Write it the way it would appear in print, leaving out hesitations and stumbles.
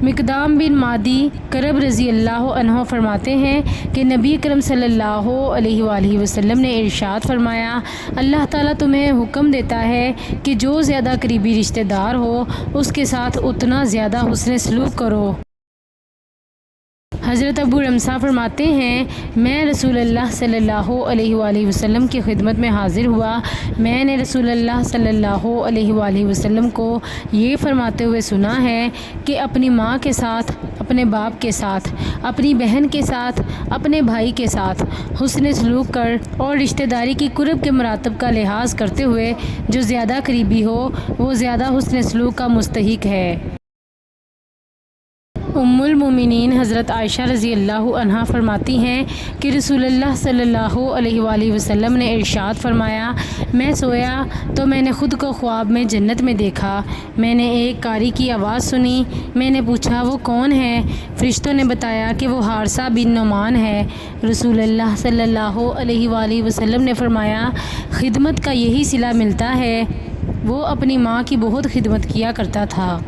مقدام بن مادی کرب رضی اللہ عنہ فرماتے ہیں کہ نبی کرم صلی اللہ علیہ وآلہ وسلم نے ارشاد فرمایا، اللہ تعالیٰ تمہیں حکم دیتا ہے کہ جو زیادہ قریبی رشتہ دار ہو اس کے ساتھ اتنا زیادہ حسن سلوک کرو۔ حضرت ابو رمثا فرماتے ہیں، میں رسول اللہ صلی اللہ علیہ وآلہ وسلم کی خدمت میں حاضر ہوا۔ میں نے رسول اللہ صلی اللہ علیہ وآلہ وسلم کو یہ فرماتے ہوئے سنا ہے کہ اپنی ماں کے ساتھ، اپنے باپ کے ساتھ، اپنی بہن کے ساتھ، اپنے بھائی کے ساتھ حسن سلوک کر اور رشتہ داری کی قرب کے مراتب کا لحاظ کرتے ہوئے جو زیادہ قریبی ہو وہ زیادہ حسن سلوک کا مستحق ہے۔ ام المومنین حضرت عائشہ رضی اللہ عنہا فرماتی ہیں کہ رسول اللہ صلی اللہ علیہ وآلہ وسلم نے ارشاد فرمایا، میں سویا تو میں نے خود کو خواب میں جنت میں دیکھا۔ میں نے ایک قاری کی آواز سنی۔ میں نے پوچھا وہ کون ہے؟ فرشتوں نے بتایا کہ وہ حارثہ بن نعمان ہے۔ رسول اللہ صلی اللہ علیہ وآلہ وسلم نے فرمایا، خدمت کا یہی صلہ ملتا ہے۔ وہ اپنی ماں کی بہت خدمت کیا کرتا تھا۔